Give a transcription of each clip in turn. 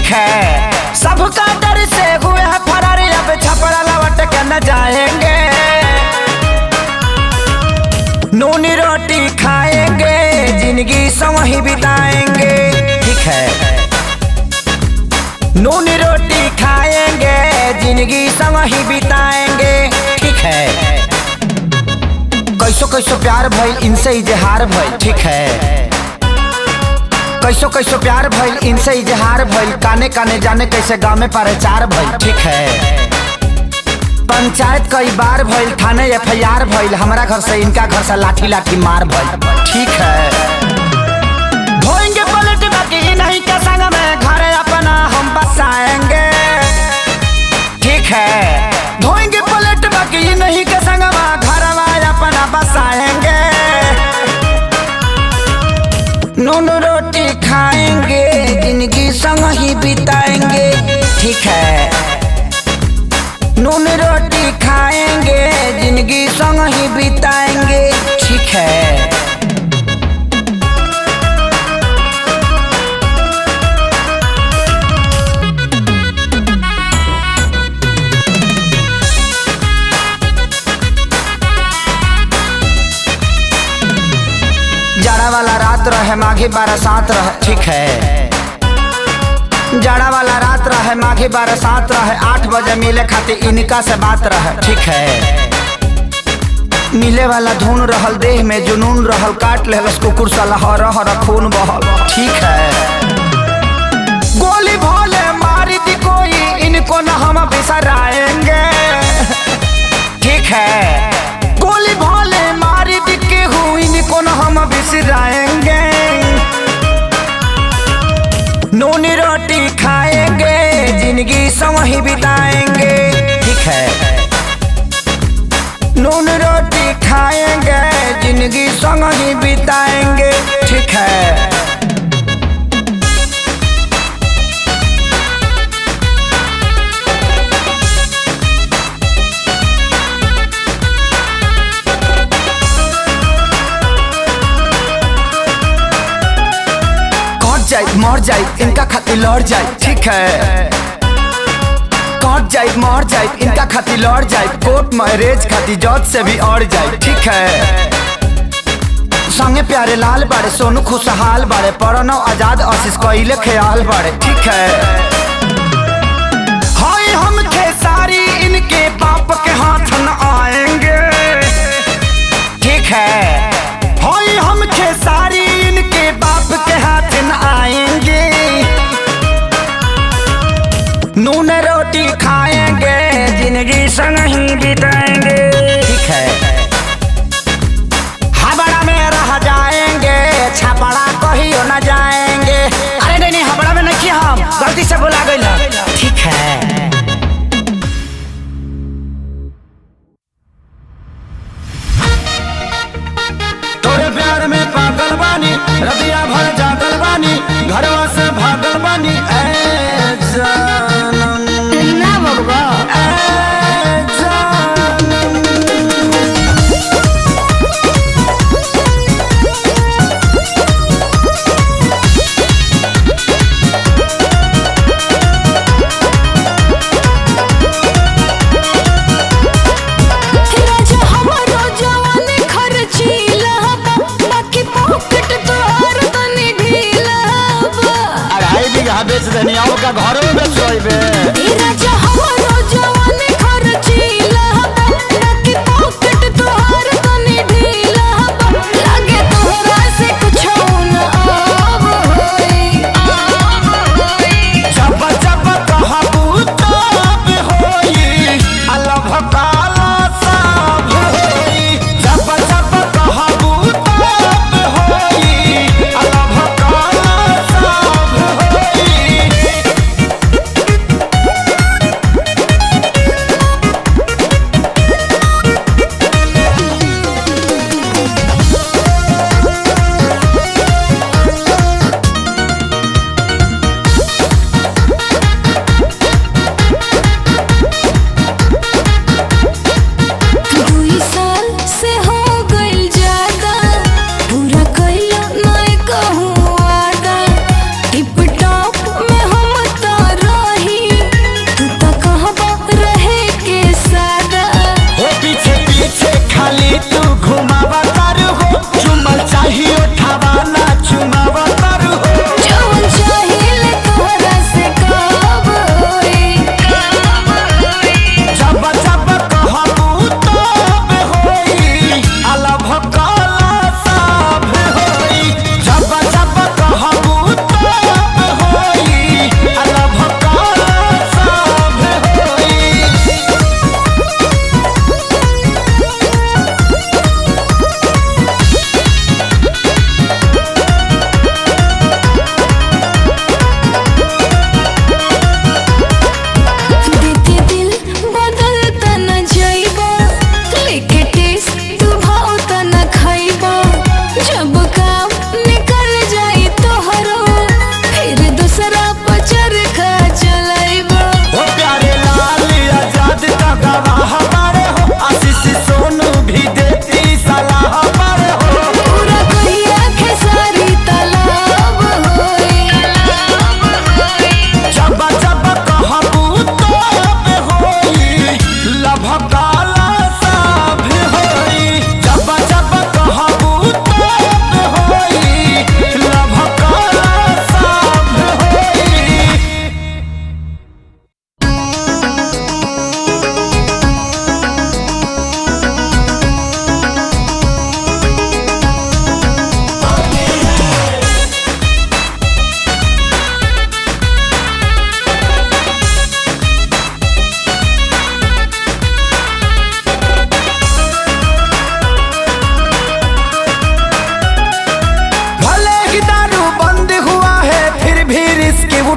ठीक है। सबका डर से हुए हैं फरार, अब छपरा लौट के न जाएंगे। नूनी रोटी खाएंगे, जिंदगी संग ही बिताएंगे। ठीक है। नूनी रोटी खाएंगे, जिंदगी संग ही बिताएंगे। ठीक है। कैसो कैसो प्यार भइल, इनसे इजहार भइल। ठीक है। कैसो कैसो प्यार भइल, इनसे इजहार भइल। काने काने जाने कैसे गाँव में प्रचार भइल। ठीक है। पंचायत कई बार भइल, थाने FIR भइल। हमारा घर से इनका घर से लाठी लाठी मार भइल। ठीक है। धोएंगे पलट बाकी नहीं के संग में, घर अपना हम बसाएंगे। ठीक है। धोएंगे पलट बाकी नहीं के संग में, घर अपना बसाएंगे। नून रोटी खाएंगे, जिंदगी संग ही बिताएंगे। ठीक है। नून रोटी खाएंगे, जिंदगी संग ही बिताएंगे। ठीक है। जाड़ा वाला रात रहे, माघी बरसात रहे। ठीक है। जाड़ा वाला रात रहे, माघी बरसात रहे। 8 बजे मिले खातिर इनका से बात रहे। ठीक है। मिले वाला धुन रहल, देह में जुनून रहल। काट लेलस कुकुर साला, हर हर खून बहल। ठीक है। गोली भोले मारी दी कोई, इनको न हम बिसराएंगे। ठीक है। गोली भोले मारी दी केहू, इनको न हम बिसराएंगे। नूनी रोटी खाएंगे, जिंदगी संग ही बिताएंगे। ठीक है। नून रोटी खाएंगे, जिंदगी संग ही बिताएंगे। ठीक है। मर जाए, इनका खातिर लड़ जाए। ठीक है। कट जाए, मर जाए, इनका खातिर लड़ जाए। कोर्ट मैरिज खातिर जज से भी अड़ जाए। ठीक है। संगे प्यारे लाल बाड़े, सोनू खुशहाल बाड़े। प्रणव आजाद, आशीष कइले ख्याल बाड़े। ठीक है। हाय हम खेसारी, इनके बाप के हाथ न आएंगे। ठीक है। हाय हम खेसारी, इनके बाप के हाथ न आएंगे। नून रोटी खाएंगे, जिंदगी संग ही बिताएंगे। ठीक है। हबड़ा में रह जाएंगे, छपड़ा कहियो न जाएंगे। अरे नहीं, हबड़ा में नहीं, हम गलती से बुला गए। ठीक है। तोरे प्यार में पागल बानी, रतिया भर जागल बानी, घरवा से भागल बानी। बेच देनी का घरों में सोइबे।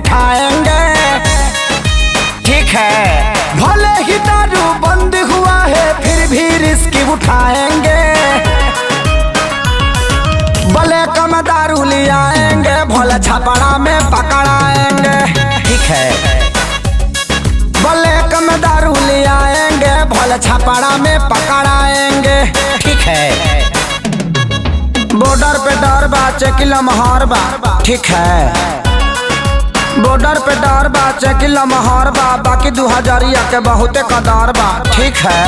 उठाएंगे, ठीक है। भले ही दारू बंद हुआ है फिर भी रिस्क उठाएंगे, भले कम दारू ले आएंगे, भले छपड़ा में पकड़ाएंगे, ठीक है। भले कम दारू ले आएंगे, भले छपड़ा में पकड़ाएंगे, ठीक है। बॉर्डर पे डर बा चेकिल महर बा, ठीक है। बॉर्डर पे डर बा चेकिल महर बा, बाकी 2000 के बहुते कदर बा, ठीक है।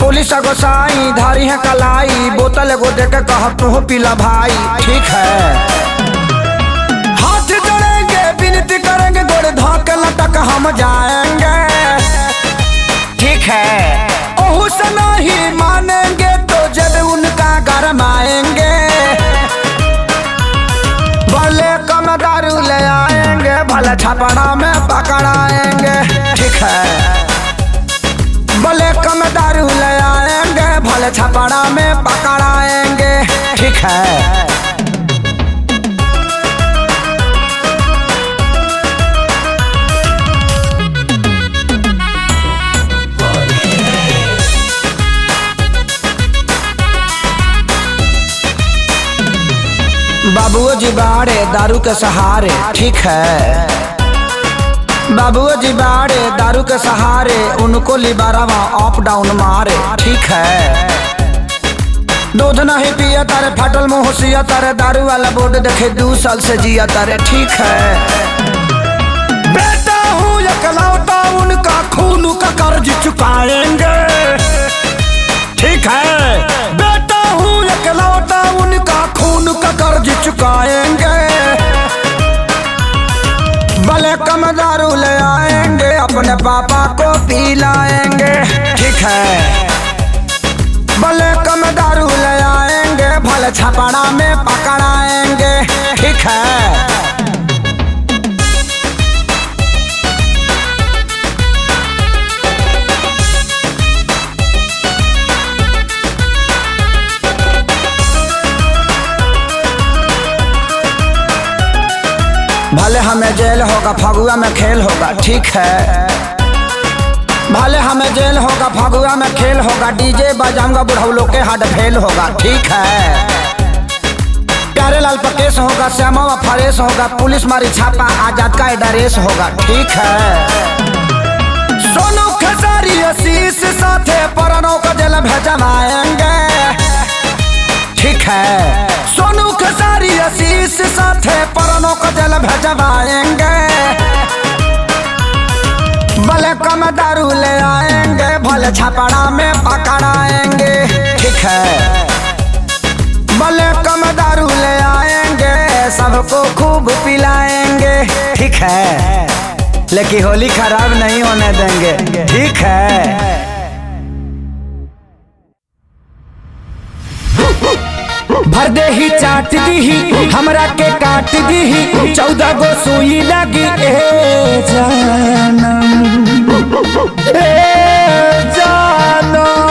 पुलिस गोसाई धारी है कलाई, बोतल एगो देके कह तू पीला भाई, ठीक है। हाथ जोड़ेंगे विनती करेंगे, गोड़ धोके लटक हम जाएंगे, ठीक है। ओहू से नहीं मानेंगे तो जब उनका गरमाएंगे, भले कम दारू ले आएंगे, भले छपड़ा में पकड़ाएंगे, ठीक है। भले कम दारू ले आएंगे, भले छपड़ा में पकड़ाएंगे, ठीक है। बाबुओ जी बाड़े दारू के सहारे, ठीक है। बाबुओ जी बाड़े दारू के सहारे, उनको लिबारावा अप डाउन मारे, ठीक है। दूध नहीं पिया तारे फटल मुँह सिया तारे, दारू वाला बोर्ड देखे 2 साल से जिया तारे, ठीक है। बेटा हूँ एकलौता उनका खून का कर्ज चुकाएंगे, ठीक है। बेटा हूँ एकलौता उनका खून का कर्ज चुकाएंगे, भले कम दारू ले आएंगे, अपने पापा को पिलाएंगे, ठीक है। भले कम दारू ले आएंगे, भले छपड़ा में पकड़ाएंगे, ठीक है। भले हमें जेल होगा फगुआ में खेल होगा, ठीक है। भले हमें जेल होगा फगुआ में खेल होगा, डीजे बजाऊंगा बुढ़ौलों के हाथ फेल होगा, ठीक है। प्यारे लाल पर केस होगा, श्यामा फरेश होगा, पुलिस मारी छापा आजाद का एड्रेस होगा, ठीक है। सोनू खेसारी आशीष साथे परनों को जेल भेजवाएंगे, ठीक है। सोनू खेसारी आशीष साथे परनों को जेल भेजवाएंगे, भले कम दारू ले आएंगे, भले छपड़ा में पकड़ाएंगे, ठीक है। भले कम दारू ले आएंगे, सबको खूब पिलाएंगे, ठीक है। लेकिन होली खराब नहीं होने देंगे, ठीक है। भर दे ही चाट दी ही हमरा के काट दी ही, 14 गो सुई लगी ए जानम, ए जानम।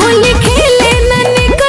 होली खेले न निकल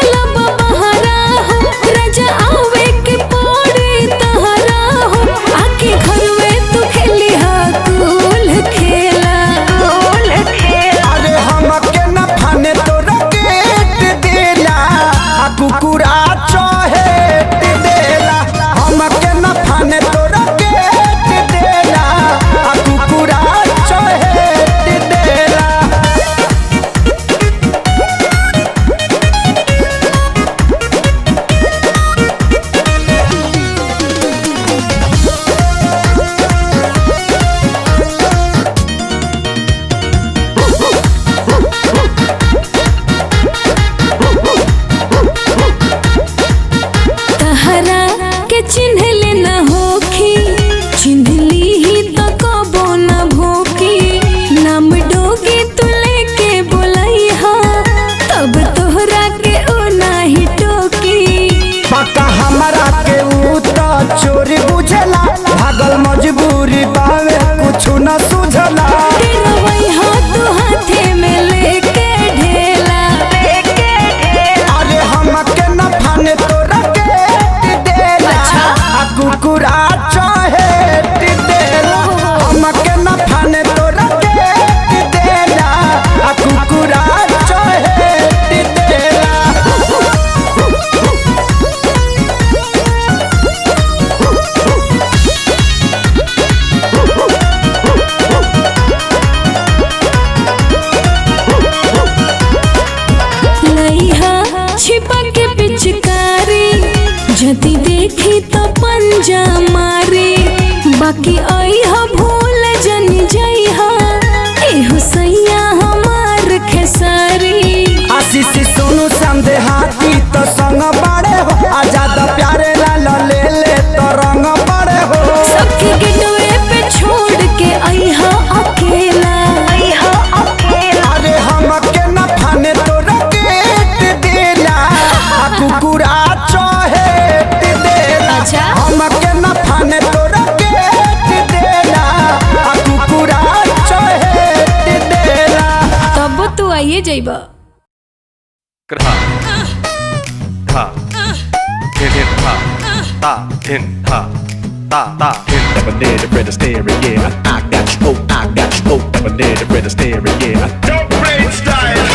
पाइए जाइबा। ग्रहा था धिन था ता धिन था ता ता धिन Never did the better staring, yeah. I got smoke, I got smoke. Never did the better staring, yeah. Don't brain style.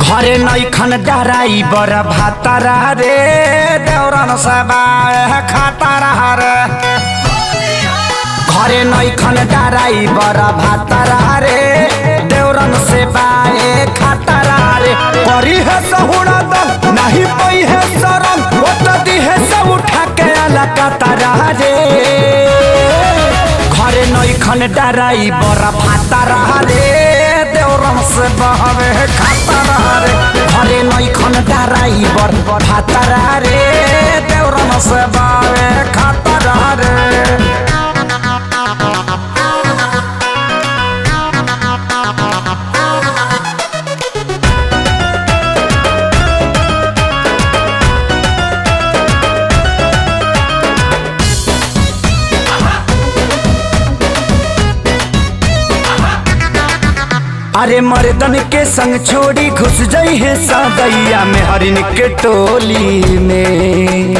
घरे नैखन डराई बर भातारा रे देवरन सबा खातारा रे घरे नैखन डराई बर भातारा रे देवरन से बाए खातारा रे करी है सहुड़ा द नहीं पई है शरम ओट दी है सब उठा के आला कातारा रे घरे नैखन डराई बर भातारा रे देवरन से बहवे खातारा रे घरे नैखन डराई बर भातारा रे देवरन से बहवे खातारा रे। अरे मर्दन के संग छोड़ी घुस जाई है सदैया में हरिन के टोली में।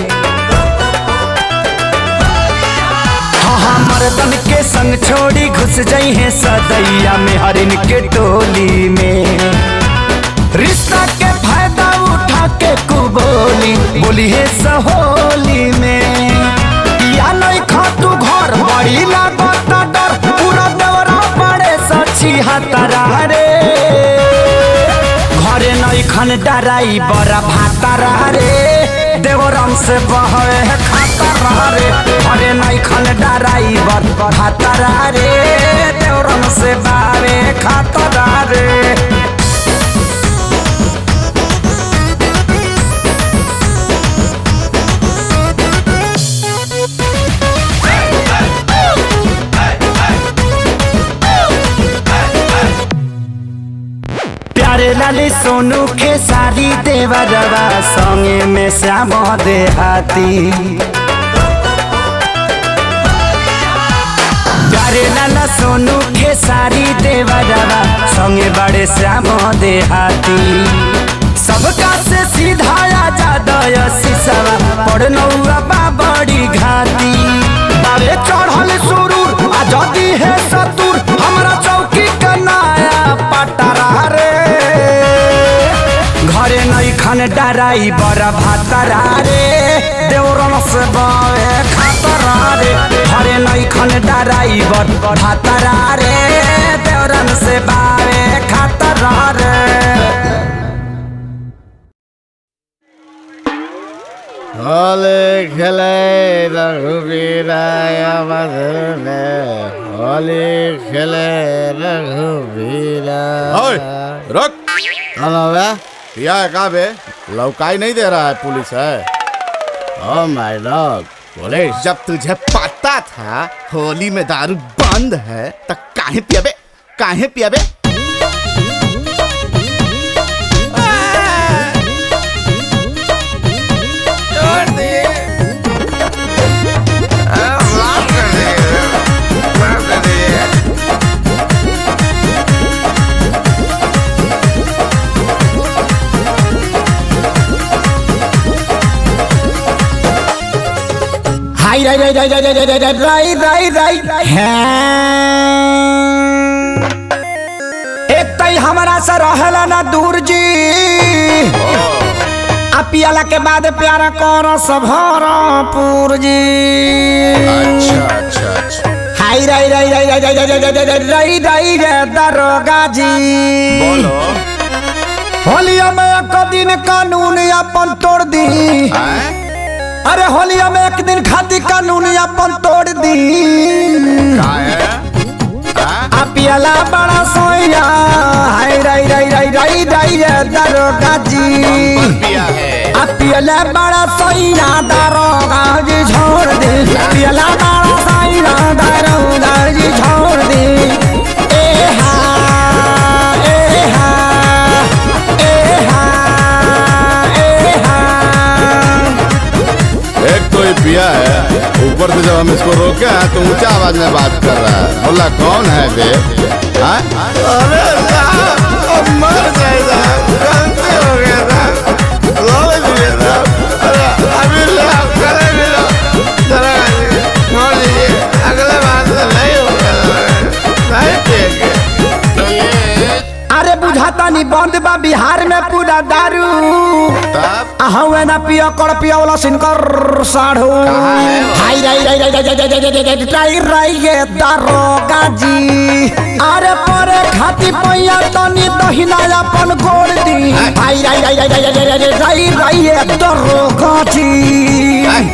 हाँ मर्दन के संग छोड़ी घुस जाई है सदैया में हरिन के टोली में। रिश्ता के फायदा उठा के कुबोली बोली है सहोली में। या नहीं खा तू घर बड़ी लागत डर पूरा देवरा पड़े सची हतरा रे घरे नैखन डराई बड़ा भातारा रे देवरम से बहवे खातारा रे घरे नैखन डराई बड़ा भातारा रे देवरम से बहवे खातारा रे। प्यारे लाली सोनू के सारी देवरवा संगे में श्याम देहाती। प्यारे लाला सोनू के सारी देवरवा संगे बड़े श्याम देहाती। सबका से सीधा आजादय सिसवा पढ़नौआ बा बड़ी घाती। बारे चढ़ल सुरूर आजादी है सतुर हमरा चौकी का नया पटारा रे घरे नैखन डराई बड़ा भातारा रे देवरन से बहवे खातारा रे घरे नैखन डराई बड़ा भातारा रे देवरन से बहवे खातारा रे। होली खेले रघुवीराय मधुर में होली खेले रघुवीरा। ओए, रुक। हेलो बे पिया है कहाँ बे? लौकाई नहीं दे रहा है, पुलिस है। Oh my dog police. जब तुझे पता था होली में दारू बंद है तो काहे पिया बे? काहे पिया बे? हाय राय राय राय राय राय राय राय राय राय एक तई हमारा से रहला ना दूर जी आ पियाला के बाद प्यारा करो सभरपुर जी। अच्छा अच्छा अच्छा। हाय राय राय राय राय राय राय राय राय राय राय राय दरोगा जी बोलो। होलिया में एक दिन कानून अपन तोड़ दी। अरे होलिया में एक दिन खाती कानून अपन तोड़ दी। आ पियाला बड़ा सोया हाय राय राय राय राय राय दरोगा जी। आ पियाला बड़ा सोया दरोगा जी छोड़ दे। पियाला बड़ा सोया दरोगा जी छोड़ दे। ए हा ए हा ए हा ए हा। एक तो ये पिया है ऊपर से जब हम इसको रोके हैं तो ऊंचा आवाज में बात कर रहा है। बोला कौन है बे? हाँ? अरे साहब, अब मर गए साहब, गलती हो गया साहब, रोक दिए साहब। अरे अभी ले आप करेंगे ना, जरा छोड़ दीजिए, अगले बार से नहीं होगा, नहीं पिएंगे। अरे बुझाता नहीं बंद बा बिहार में पूरा दारू। हवे ना पिया कर पिया वाला सिनकर साढ़ू। हाय राई राई राई राई राई राई राई ये दारोगा जी। अरे परे खाती पैया तनी दहिना अपन गोड़ दी। हाय राई राई राई राई राई राई ये दारोगा जी।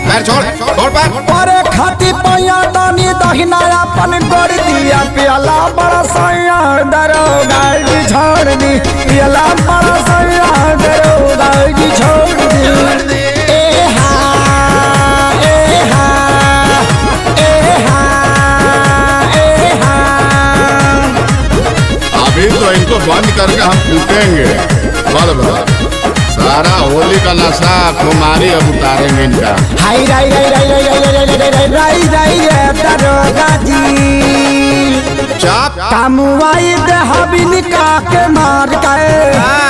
पैर छोड़, छोड़ पैर। परे खाती पैया तनी दहिना अपन गोड़ दिया। पियाला बड़ा सैया दारोगा जी छोड़ दी। पियाला बड़ा सैया दारोगा जी छोड़ दी। ए हा ए हा ए हा ए हा। अभी तो इनको बंद करके हम कूटेंगे। बल सारा होली का नशा कुमारी अब उतारेंगे इनका। हाय राई राई राई राई राई राई राई राई राई ये दारोगा जी। चाप कामुआई दे हबिन का के मार गए।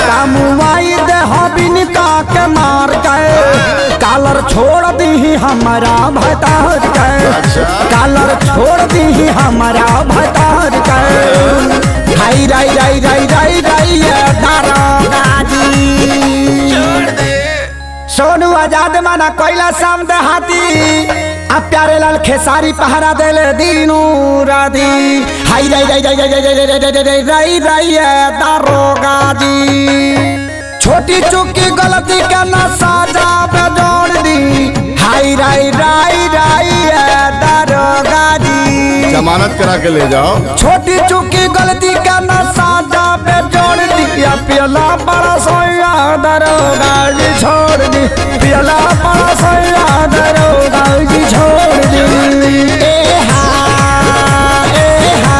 कामुआई दे हबिन का के मार गए। कालर छोड़ दी हमारा भतार गए। कालर छोड़ दी हमारा भतार गए। हाय राई राई राई राई राई ये दारोगा जी। सोनू आजाद माना कोयला शाम देहाती। अब प्यारे लाल खेसारी पहरा देले दीनू राधी। हाय राई राई राई राई राई राई राई राई राई दारोगा जी। छोटी चुकी गलती का ना साजा पे जोड़ दी। हाय राई राई राई दारोगा जी। जमानत करा के ले जाओ। छोटी चुकी गलती का ना साजा पे जोड़ दी। पियला बड़ा सोया दारोगा जी छोड़ दी। पियला बड़ा सोया दारोगा जी छोड़ दी। ए हा ए हा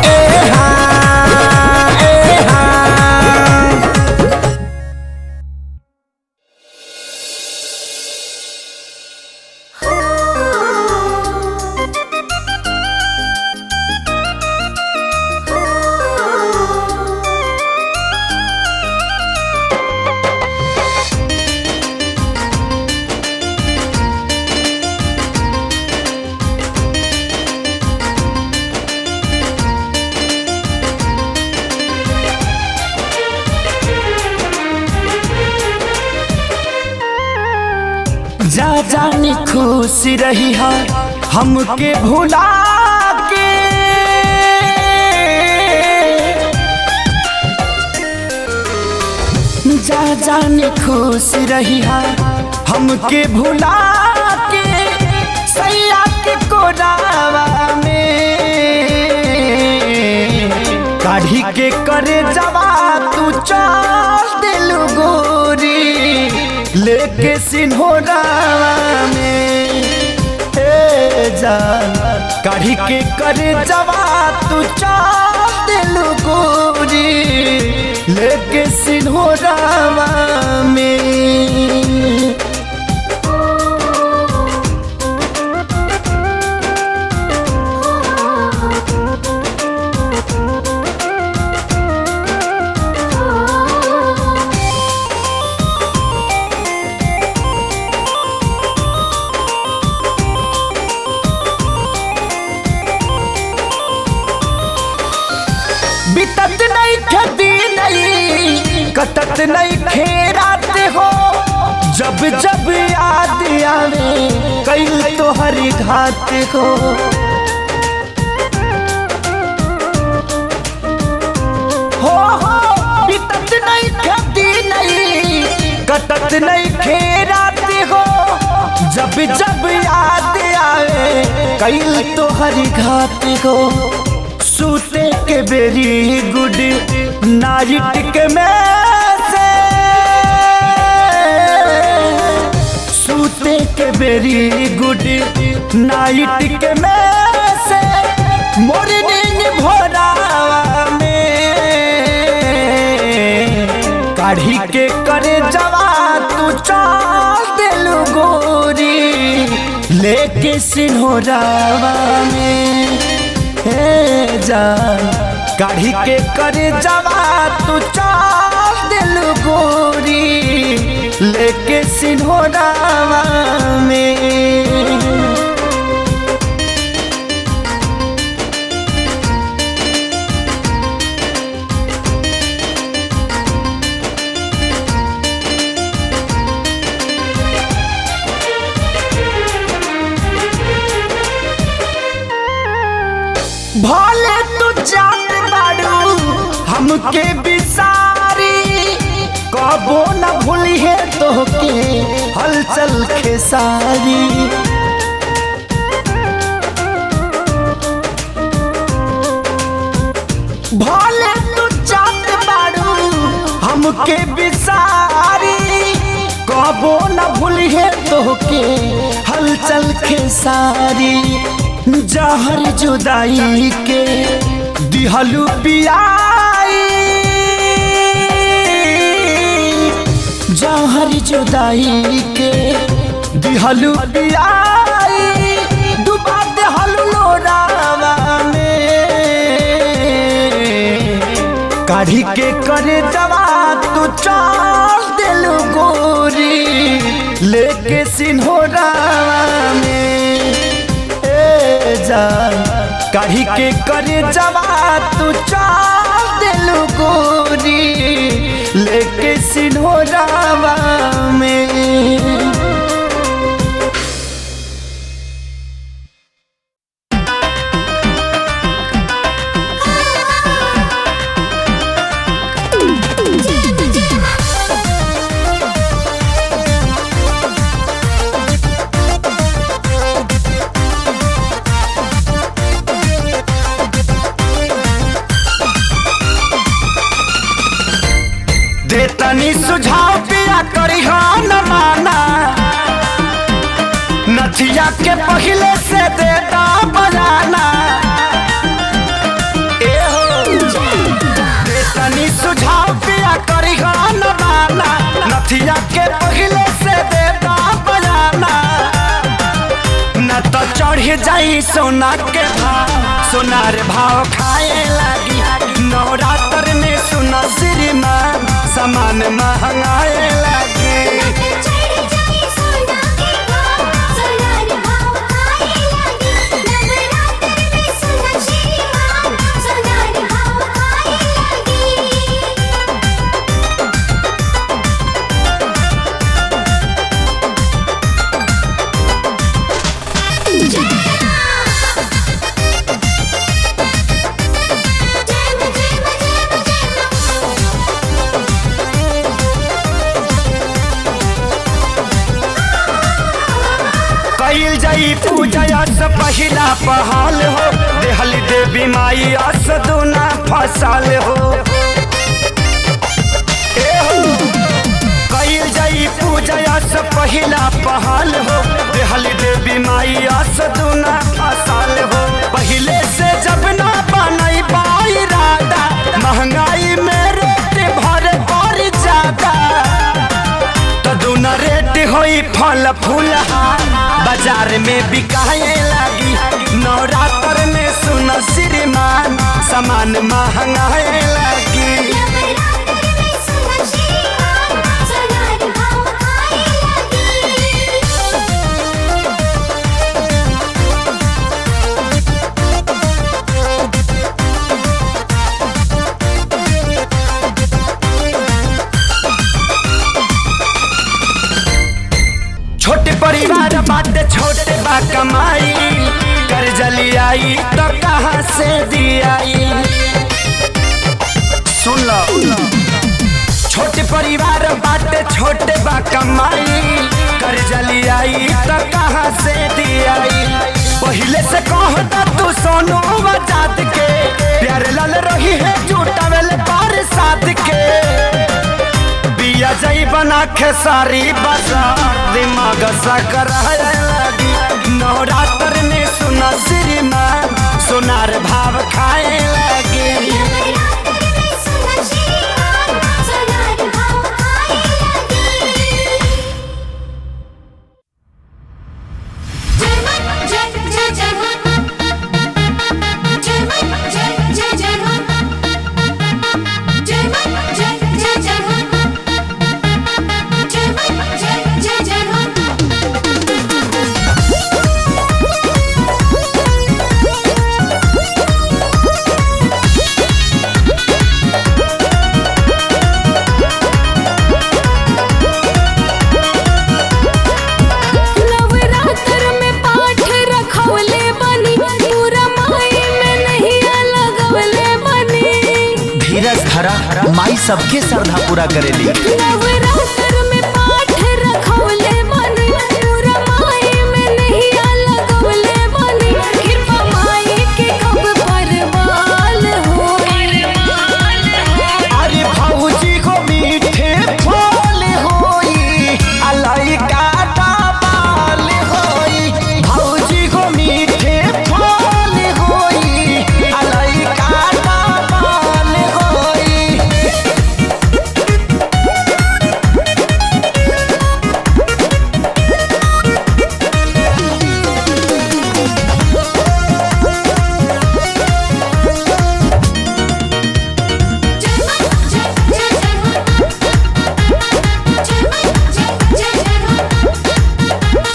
ए हा ए हा। जा जानी खुश रही है हमके भुला के। जा जानी खुश रही है हमके भुला के। सैया के कोरावा में काढ़ी के करे जवा तू चल दिल गोरी। लेके सिन्होरावा में ए जान काढ़ी के करे जवा तू चल दिल गोरी। लेके सिन्होरावा में। बितत नहीं खेती नहीं कटत नहीं खेरात हो। जब जब याद आवे कई तो हरी घात हो। हो बितत नहीं खेती नहीं कटत नहीं खेरात हो। जब जब याद आवे कई तो हरी घात हो। सूते के बेरी गुड नाइट के में से। सूते के बेरी गुड नाइट के में से। मॉर्निंग भोरावा में काढ़ी के करे जवा तू चल दिल गोरी। लेके सिन्होरावा में हे जान काढ़ी के करे जवा तू चाल दिल गोरी लेके सिन्होरावा में। भले तू जान बाड़ू हमके बिसारी कबो न भूली है तोहके हलचल खेसारी। भले तू जान बाड़ू हमके बिसारी कबो न भूली है तोहके हलचल खेसारी। जहर जुदाई के दिहलू पियाई जहर जुदाई के दिहलू पियाई डुबा देहलू लोरावा में काढ़ी के करे जवा तू चाल दिलू गोरी लेके सिन्होरावा में। काढ़ी के करे जवा तू चाल दिलू गोरी लेके सिन्होरावा में। देतनी सुझाव पिया करी न माना नथिया के पहले से देता बजाना। देतनी सुझाव पिया करी न माना नथिया के पहले से देता बजाना। न तो चढ़ जाई सोना के भाव सोनार भाव खाए लगी नवरात्र में सुना श्रीमान सामान महंगाए लगे। कईल जाई पूजा से पहिला पहाल हो देहली देवी माई अस दूना फसल हो। कईल जाई पूजा से पहिला पहाल हो देहली देवी माई अस दूना फसल हो। पहले से जब ना बनाई पाई राधा महंगाई में रेट भरे और ज्यादा तो दूना रेट होई फल फूल बाजार में बिकाए लगी नवरात्र में सुना श्रीमान सामान महंगाए लगी। छोटे परिवार बाटे छोटे बा कमाई कर्ज लियाई तो कहाँ से दियाई। सुन लो छोटे परिवार बाटे छोटे बा कमाई कर्ज लियाई तो कहाँ से दियाई। पहले से कहता तू सोनू आजाद के प्यार लाल रही है झूठा वेल बार साथ के बिया जाई बना खेसारी बाजार दिमाग सा कर लगी नवरात्र में सुना श्रीमान सोनार भाव खाए लगी। जय माई सबके श्रद्धा पूरा करेली। नवरात्र में पाठ रखौले बनी, पूरा माई में नैया लगौले बनी, कृपा माई के कब परवाल होई। अरे भौजी को मीठे फल होई, अलाई का बाल होई। भौजी को मीठे फल होई, अलाई का बाल होई।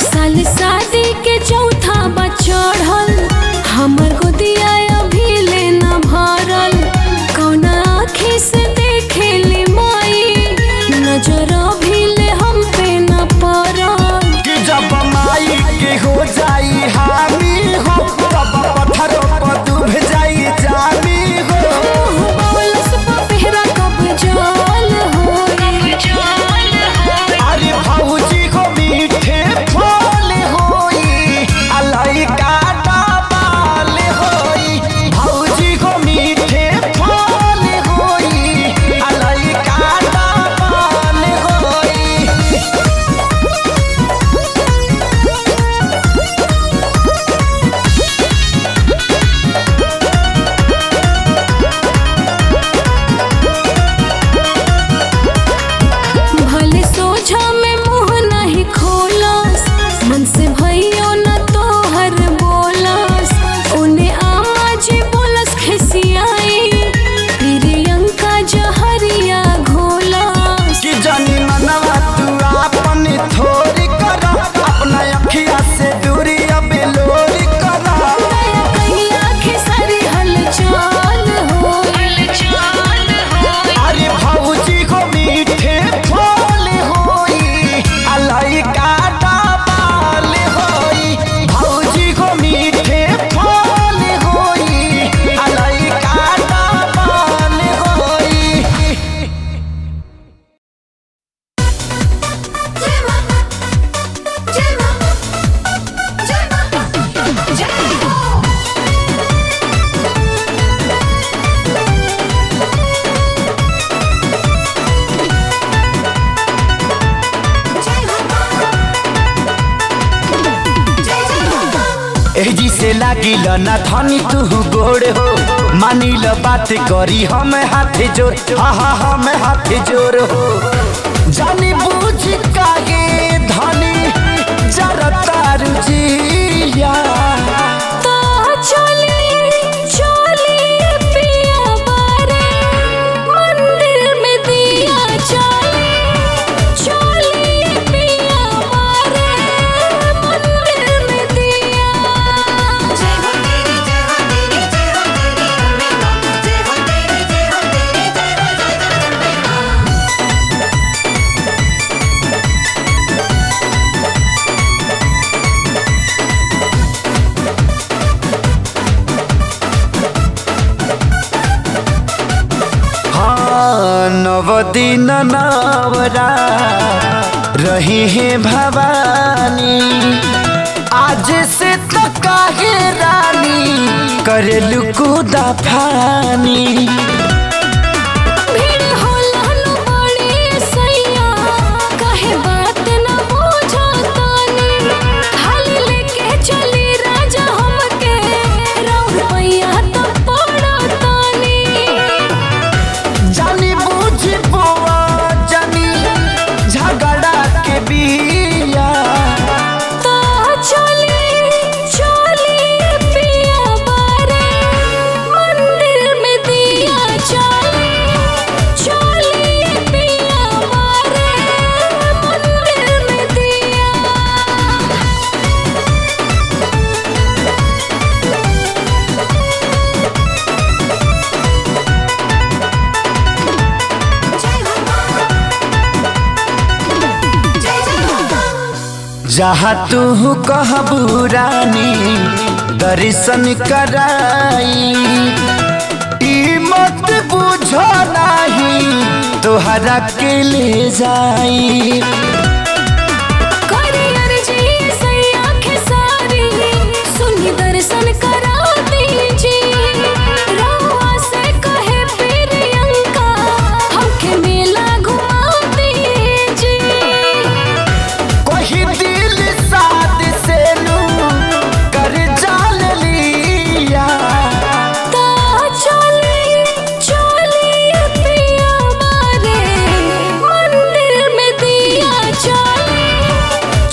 साल शादी के चौथा बा चढ़ल, हमर गोदिया अभी लेना भरल, कौना आँखी से देखेली माई, नजर अभी ले हम पे न पड़ल। कि जब माई के हो जाई हामी हो, तब पत्थरों पर डूब जाई जामी हो। बौलस पपेरा कब जल होई। अरे भौजी को मीठे फल होई, अलाई का बाल होई। भौजी को मीठे फल होई, अलाई का बाल होई। भले सोझा में मुँह नहीं खोलस, मन से भइयो न तोहर बोलस, उन्हें आमा जी बोलस खिसियाई, प्रियंका जहरिया घोलस। कि जानी मनवा तू आपन थोड़ी कर, अपना अखिया से दूरी अब लोरी कर। दया कहिया खेसारी हलचल होई। अरे भौजी को मीठे फल होई, अलाई का बाल होई। भौजी को मीठे फल होई, अलाई का बाल होई। एही से लागिल ना धनी तू गोड़ हो, मानिल बात करी हम हाथ जोड़। आहा हम हाथ जोड़ हो, जानी बूझ कागे धनी जरता रुजिया। तो चली चली पिया बारे, मंदिर में दिया चली चली पिया बारे, मंदिर में दिया। जय हो तेरी जय हो तेरी जय हो तेरी अम्बे मां, जय हो तेरी जय हो तेरी जय हो जय अम्बे मां। हाँ नव दिन नवरा रही है भवानी, आज से तो काहे रानी करेलू कूदा फानी। भीड़ होला नु बड़ी सैया, काहे बात न बुझतानी, हाली लेके चली राजा हमके, राउर पैया तो पड़तानी। जानी बूझ बुआ जानी झगड़ा के बिया। तो चली चली जहाँ तू कहबू रानी दर्शन कराई ई मत बुझो नहीं तोहरा के ले जाई दर्शन करा दीजिए रहुआ से कहे प्रियंका हमके मेला घुमा दीजिए कोई दिल साथ से नू कर जाल लिया ता चली चली पिया मारे मंदिर में दिया चली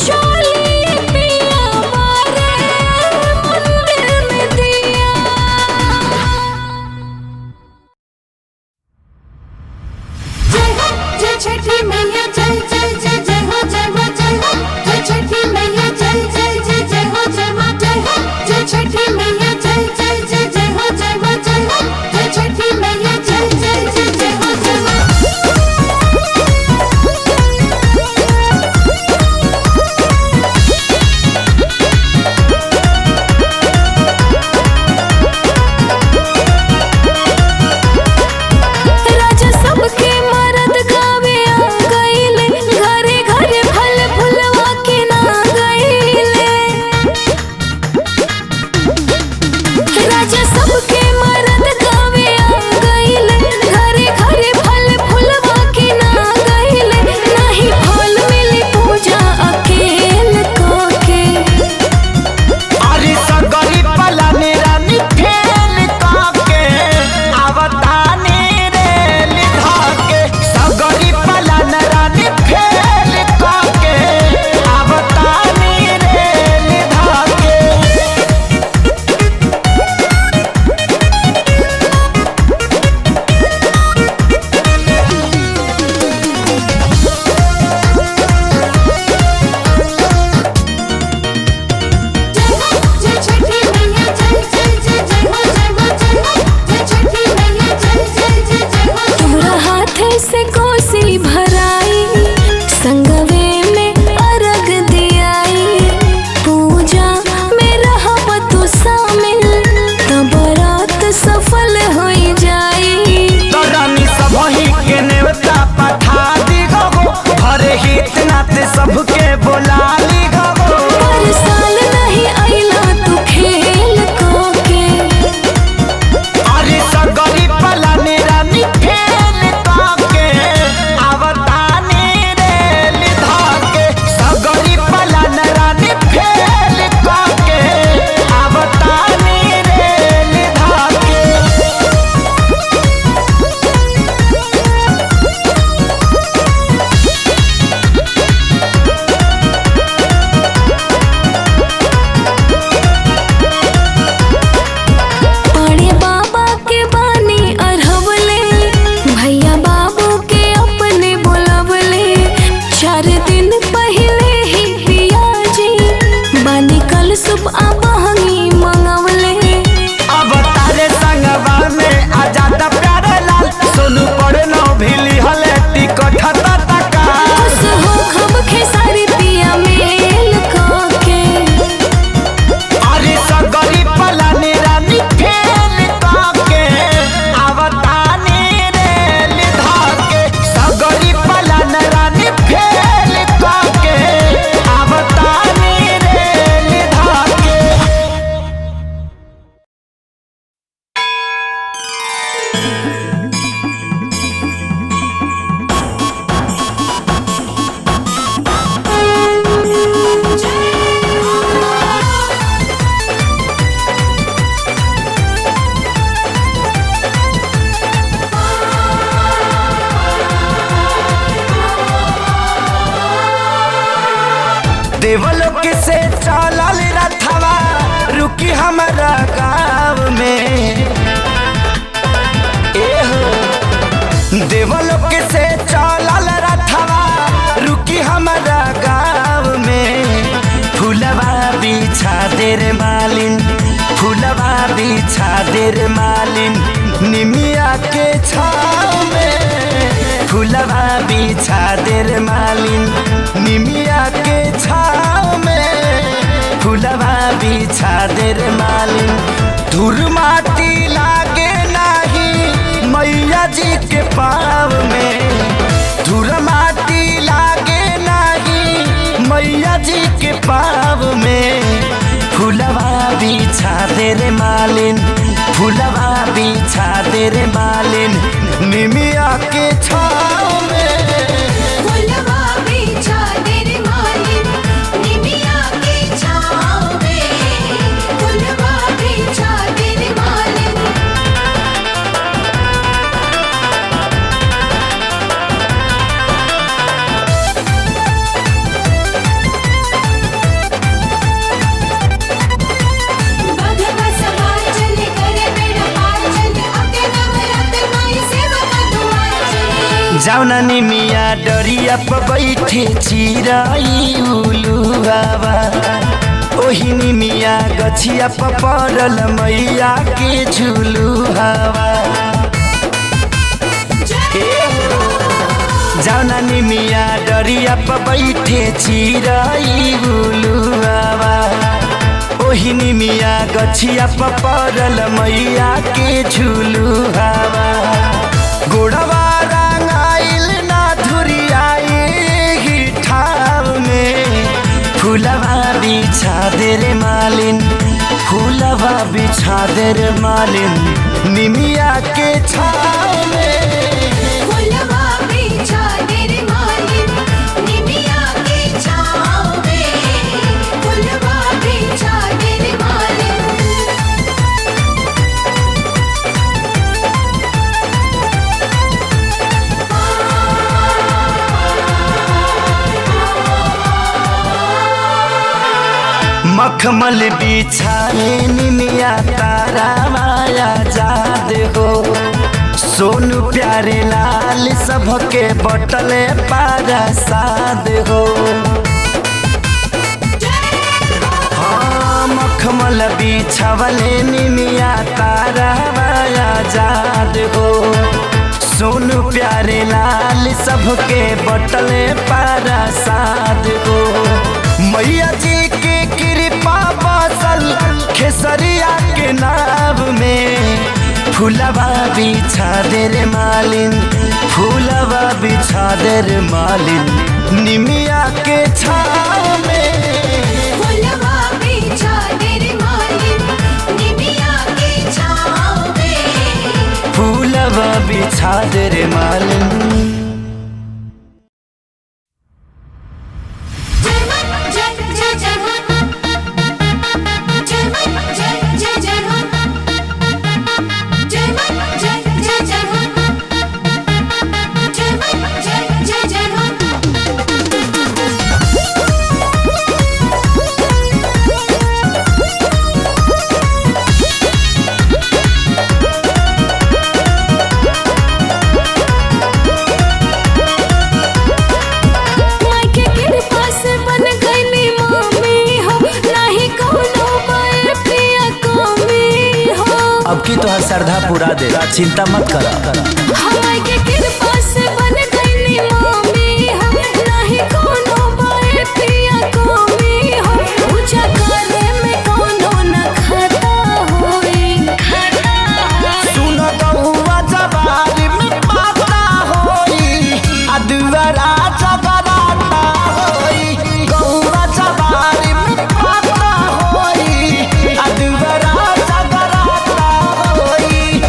चली पिया मारे छठी मैया जय जय जय जय हो जय मां जय हो जय छठी मैया जय जय जय जय हो जय मां जय हो जय छठी मैया जय जय जय जय हो जय मां जय हो जय छठी मैया जय जय जय जय हो जय मां राजा सबके मरद गावे आ गईले घरे घरे फल फुलवा के ना गईले राजा सबके मरद गावे आ गईले घरे घरे फल फुलवा के ना गईले नहीं फल मिली पूजा अकेल के अरे सगरी पलाने रानी फेल काके आवतानी रे लिधा के सगरी पलाने रानी फेल काके आवतानी रे लिधा के जय छठी मैया जय जय जय जय हो जय मां जय हो जय छठी मैया जय जय जय जय हो तोरा हाथे से कोसी भराई संगवे में अर्घ दियाई पूजा में रहब तू शामिल तब रात सफल हो जाई तो रानी सबही के नेवता पठा दी गो घरे हित नाते सबके बोला ली गो पर साल नहीं आइला तू खेल के अरे सगरी पलाने रानी फेल काके आवतानी रे लिधा के सगरी पलाने रानी फेल काके आवतानी रे लिधा के पड़े बाबा के बानी अरहवले भैया बाबू के अपने बोलवले 4 दिन पहले ही पिया जी बानी कल सुबह बहनी मंगवले अब तारे संगवा में आजादा प्यारे लाल सोनू पड़नो भिली हले टिकट हता तका खुश हो खब खेसारी पिया मेल के अरे सगरी पलाने रानी फेल काके आवतानी रे लिधा के सगरी पलाने रानी फेल काके आवतानी रे लिधा के देवलोक से चलल रथवा रुकी हमारा गाँव में एहो देवलोक से चलल रथवा रुकी हमारा गाँव में फूलवा बिछा दे रे मालिन फूलवा बिछा दे रे मालिन निमिया के छाव में फुलवा बिछा दे रे मालिन निमिया के छाव में फुलवा बिछा दे रे मालिन धूर माटी लागे नाही मैया जी के पाव में धूर माटी लागे नाही मैया जी के पाव में फुलवा बिछा दे रे मालिन फुलवा बिछा दे रे मालिन निमिया के छाव में फुलवा बिछा दे रे मालिन निमिया के छाव में फुलवा बिछा दे रे मालिन बघवा सवार चले करे बेड़ा पार चले अके नवरात्र माई सेवा का दुआर चले जाऊ ना निमिया डरिया पर बैठे चिराई उलू बाबा ओही निमिया गछिया पर पड़ल मैया के झुलू हवा जाऊ ना निमिया डरिया पर बैठे चिराई उलू बाबा ओही निमिया गछिया पर पड़ल मैया के झुलू हवा गोड़वा रंगाइल ना धुरियाई ठाव में फुलवा बिछा दे रे मालिन फुलवा बिछा दे रे मालिन निमिया के छाव में फुलवा बिछा दे रे मालिन निमिया के छाव में फुलवा बिछा दे रे मालिन मखमल बिछाए निमिया तारा माया जाद हो सोनू प्यारे लाल सबके बटले पारा साद हो हाँ मखमल बिछावले निमिया तारा माया जाद हो सोनू प्यारे लाल सबके बटले पारा साद हो मैया जी के कृपा बसल खेसरिया के नाव में फुलवा बिछा दे रे मालिन फुलवा बिछा दे रे मालिन निमिया के छाव में फुलवा बिछा दे रे मालिन निमिया के छाव में फुलवा बिछा दे रे मालिन अब की तो श्रद्धा पूरा दे चिंता मत करा हमारे के कृपा से बन गईली मम्मी हम नहीं कोनो बाए पिया कमी हो पूजा करे में कोनो न खाता होई सुन गहुआ जवारी में पाता होई अदवरा जगराता होई गहुआ जवारी में पाता होई अदवरा जगराता होई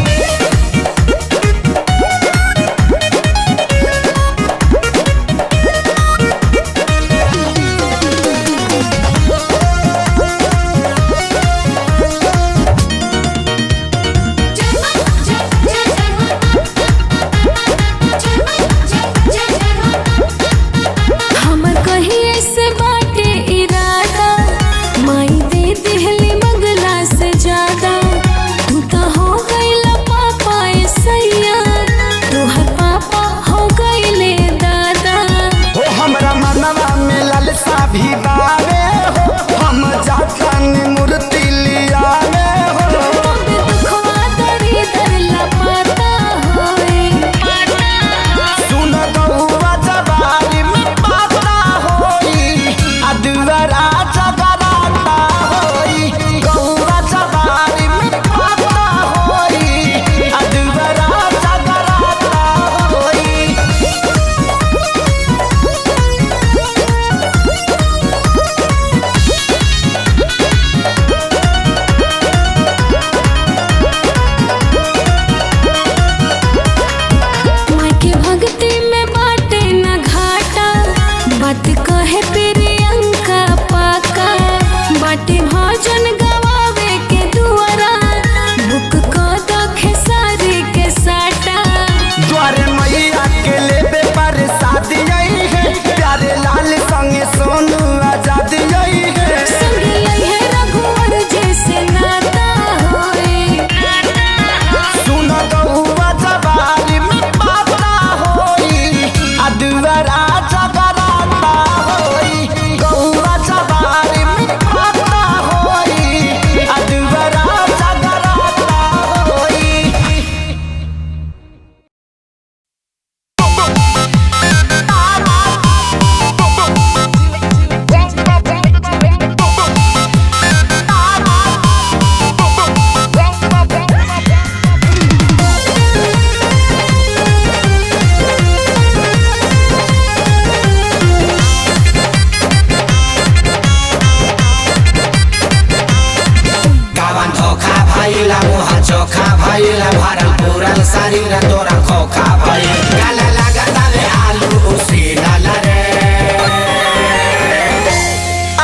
भइल भरल पूरल शरीर तोरा खोखा भइल काला लागत रे आलू उसीनल रे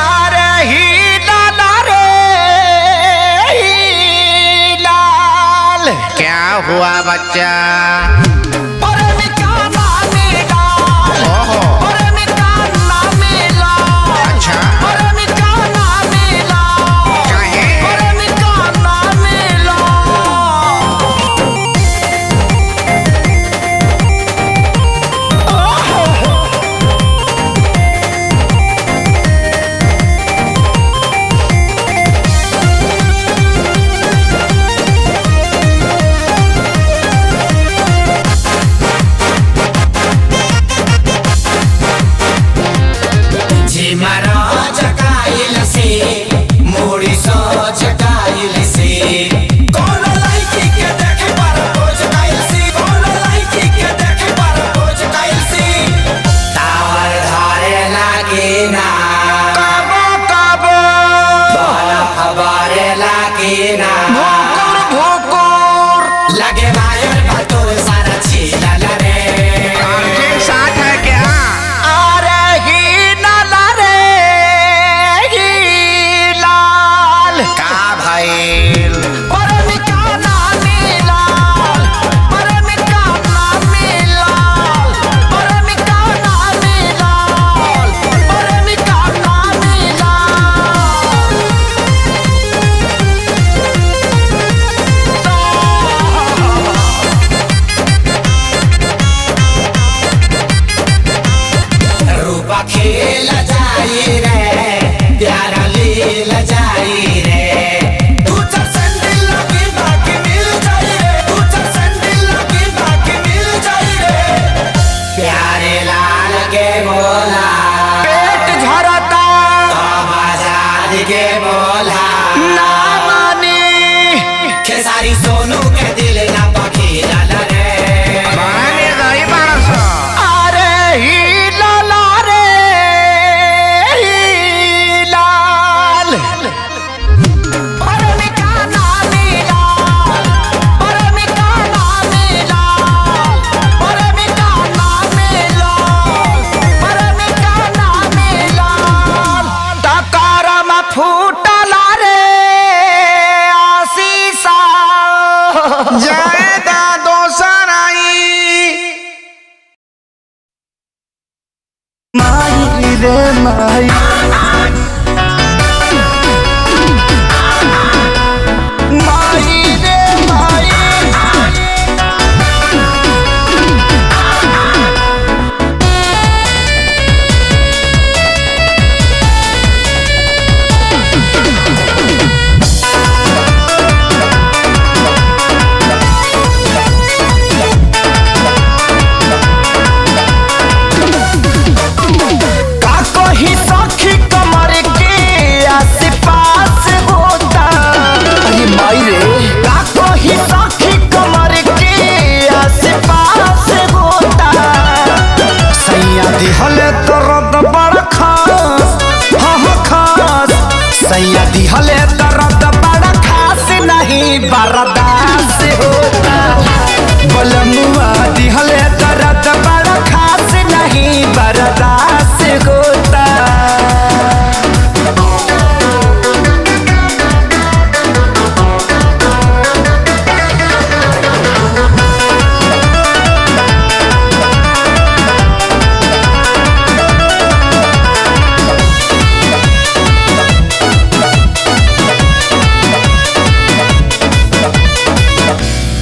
अरे ही लाला रे ही लाल क्या हुआ बच्चा?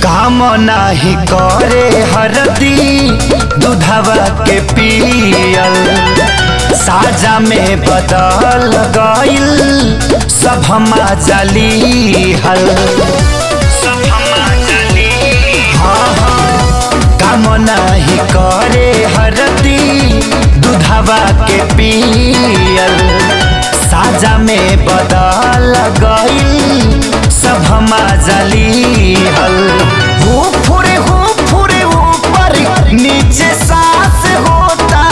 काम नाही करे हरदी दूधवा के पियल साजा में बदल गइल सब हमा जली हल काम नाही करे हरदी दूधवा के पियल साजा में बदल गइल सब हमा जली हल हो फुरे ऊपर नीचे सांस होता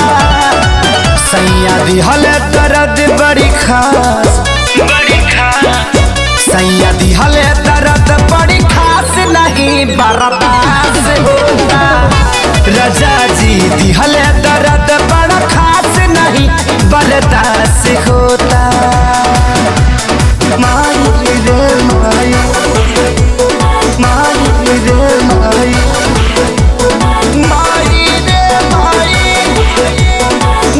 सैया दिहल दर्द बड़ी खास सैया दिहल दर्द बड़ी खास नहीं बर्दाश्त होता। रजा जी दिहले दर्द बड़ा खास नहीं बर्दाश्त होता। माई रे माई, माई रे माई, माई रे माई,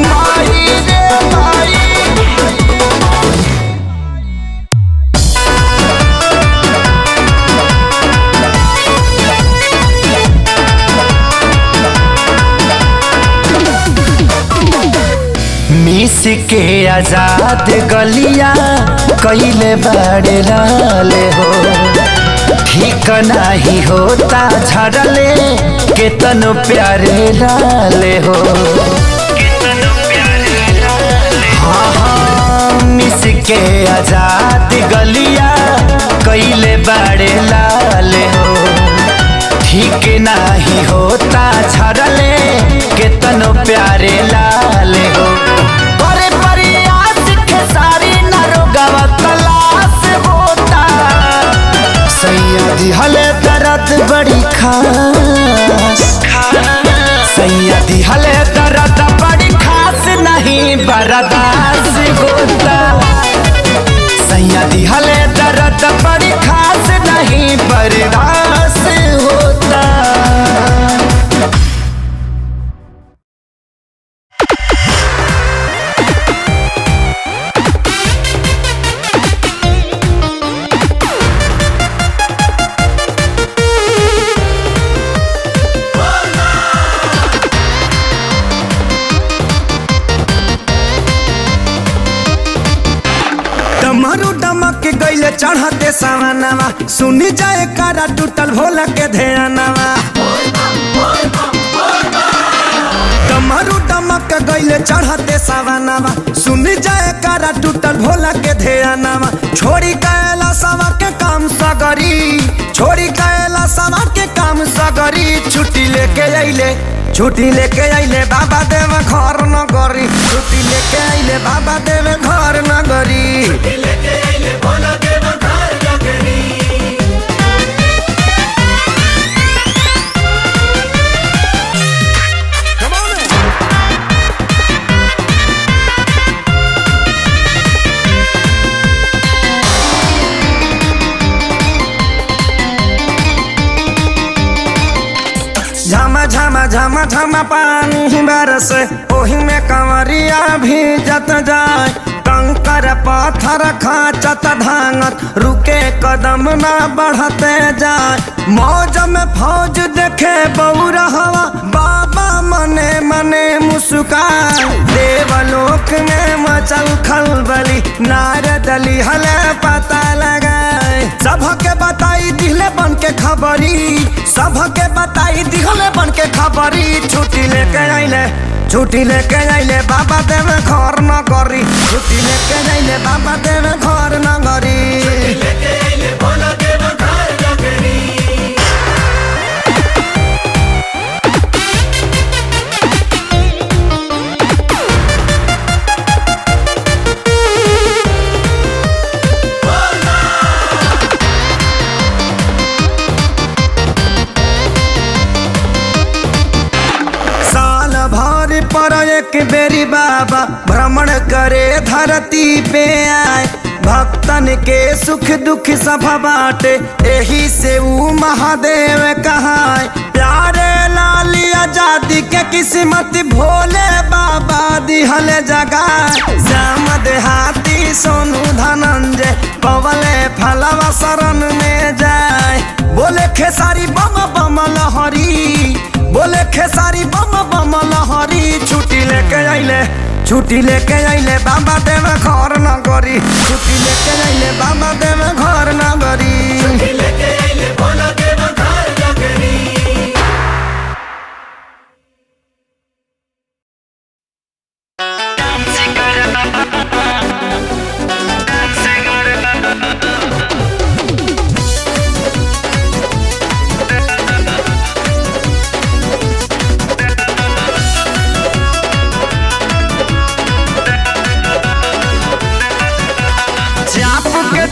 माई रे माई। मिस के आजाद गलिया कैले बड़े लाले हो। ठीक नहीं होता झड़ले केतनो प्यारे लाले हो। हाँ हाँ मिस के आजाद गलिया कैले बड़े लाले हो। ठीक नहीं होता झड़ले केतनो प्यारे लाले हो। करे प्रयास खेसारी नरोगवा तलाश होता। सैयदी हले दर्द बड़ी खास, सैयदी हले दर्द बड़ी खास नहीं बर्दाश्त होता। सैयदी हले दर्द बड़ी खास नहीं बर्दाश्त होता। डमरू डमक गईले चढ़ते सावनवा सुनी जाए कारा टूटल भोला के ध्यानवा। डमरू डमक गईले चढ़ते सावनवा सुनी जाए कारा टूटल भोला के ध्यानवा। छोड़ी कैला सवा के काम सगरी, छोड़ी कैला सवा के काम सगरी। छुट्टी लेके अइले, छुट्टी लेके अइले बाबा देव घर न गरी। छुट्टी लेके अइले बाबा देव घर न गरी। झमा झमा झमा झमा पानी बरस ओही में कंवरिया भी जत जाए। कंकर पत्थर खाचत धांगत रुके कदम ना बढ़ते जाए। मौज में फौज देखे बौरा हवा बाबा मने मने मुस्काए। देवलोक में मचल खलबली नारद अली हले पता लगाए। सबके बताई दिहले बन के खबरी, सबके बताई दिहले बन के खबरी। छुट्टी लेके आइले, छुट्टी लेके आइले बाबा देव घर न गरी। छुट्टी लेके आइले बाबा देव घर न गरी। पर एक बेरी बाबा भ्रमण करे धरती पे आए। भक्तन के सुख दुख सब बाटे एही से ऊ महादेव कहाए। प्यारे लाली आजादी के किस्मत भोले बाबा दिहले जगाए। श्याम देहाती सोनू धनंजय पवले फलवा शरण में जाए। बोले खेसारी बम बम लहरी, बोले खेसारी बम बम लहरी। छुट्टी लेके आइले, छुट्टी लेके आइले बाबा देव घर न गरी। छुट्टी लेके आइले बाबा देव घर न गरी।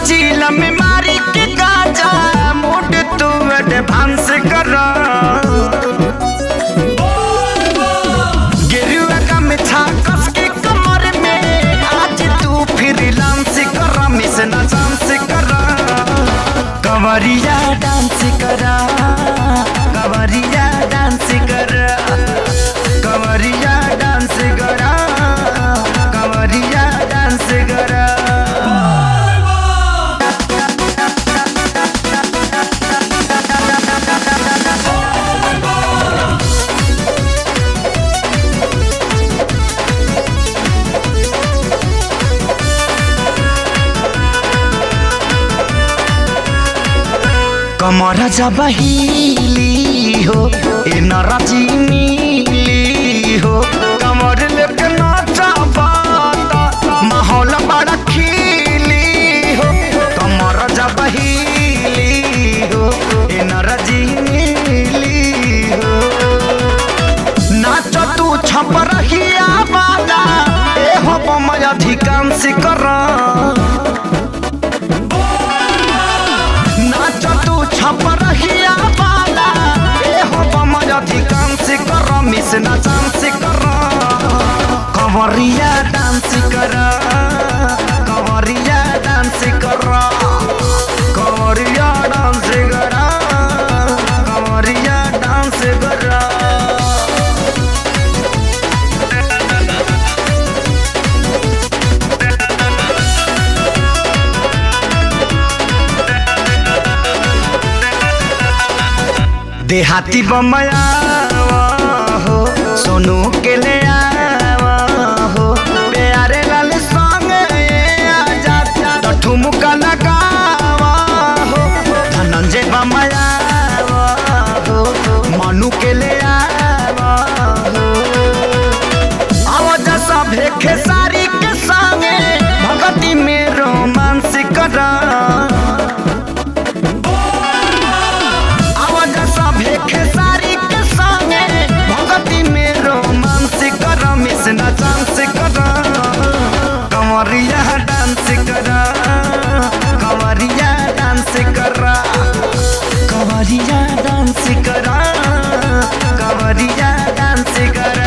चीलम मारी के गाजा मुड तू करा गेरुआ का मिठा कस के कमर में आज तू फिर डांस करा मिस ना डांस करा कवरिया डांस करा कवरिया डांस करा कवरिया डांस करा कवरिया डांस करा कमर जब हिली हो ए नरची मिली हो कमर लेके नाचा माहौल बड़ा खिली हो कमर जब हिली हो ए नरची मिली हो नाच तू छप रहिया बाला ए हो बमय अधिकांश करा छप रहिया बाला ए हो बमय अधिकांश कर मिस ना डांस कर कवरिया डांस कर कवरिया डांस कर कवरिया डांस कर कवरिया डांस कर देहाती बमया हो सोनू के ले आवा हो प्यारे लाल संग आजा ठुमका लगावा हो धनंजय बमया हो मनु के ले आवा हो आवाज सब खेसारी के संगे भगती में रोमांस करा खेसारी के संगे भगती में रोमांस कर मिस ना डांस कर कवरिया डांस कर कवरिया डांस कर कवरिया डांस कर कवरिया डांस कर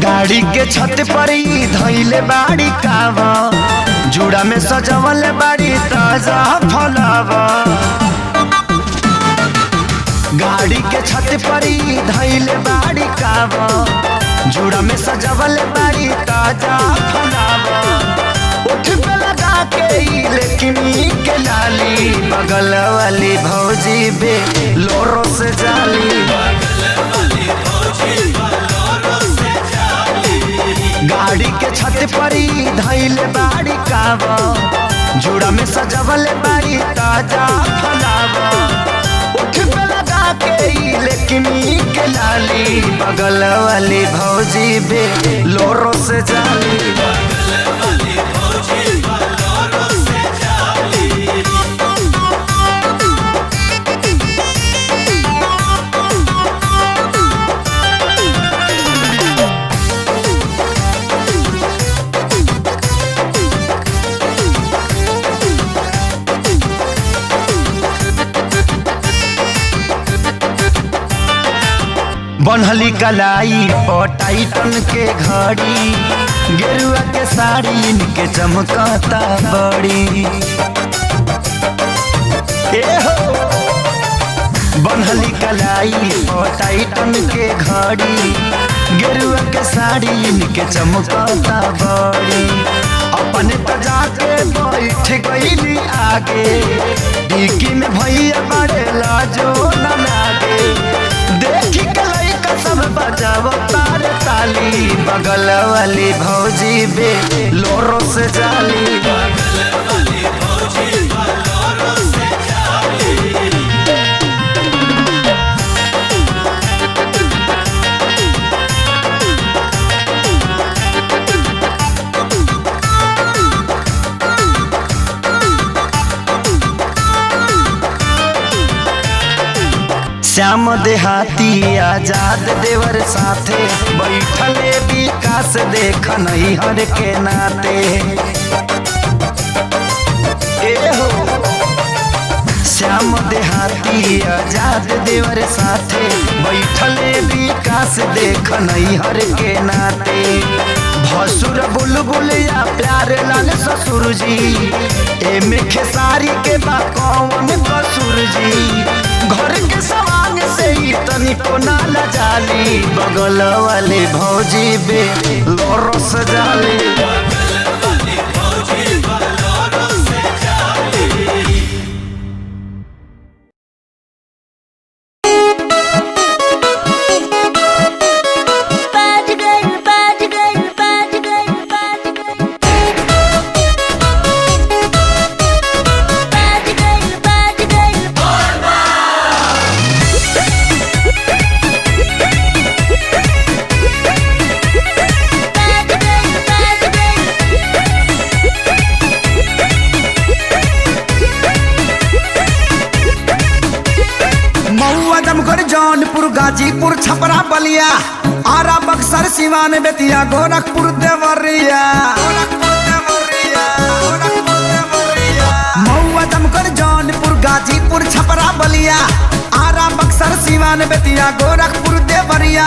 गाड़ी के छत पर ही धैले बाड़ी कावा जुड़ा में सजवल बाड़ी ताजा फलावा गाड़ी के छत पर ही धैले बाड़ी कावा जुड़ा में सजवल बाड़ी ताजा फलावा उठ पे लगा के लेकिन के लाली बगल वाली भौजी बे लोरो से जाली गाड़ी के छत पर ही धैल बाड़ी कावा जुड़ा में सजवल बाड़ी ताजा फलावा उठ पे लगा के लेकिन के लाली बगल वाली भौजी बे लोरो से जाली बनहली कलाई टाइटन के घड़ी गेरुआ के साड़ी इनके चमकता बड़ी बनहली कलाई टाइटन के घड़ी गेरुआ के साड़ी इनके चमकता बड़ी अपने तो जाके बैठ गईली आगे डिक्की में भैया बड़े लाजो न लागे देखी के लइका सब बजाव तार ताली बगल वाली भौजी बे लोरो से जाली श्याम देहाती आजाद देवर साथे बैठले विकास देख नहीं हर के नाते ए हो श्याम देहाती आजाद देवर साथे बैठले विकास देख नहीं हर के नाते भसुर बुलबुल या प्यार लाल ससुर जी एमे खेसारी के बा कौन कसूर जी घर के सवांग से ही तनी को नाला जाली बगल वाले भौजी बे लोरस जाली जौनपुर गाजीपुर छपरा बलिया आरा बक्सर सिवान बेतिया गोरखपुर देवरिया महुआ दमकल Jaunpur Ghazipur Chhapra Ballia Arrah Buxar Siwan Bettiah Gorakhpur Deoria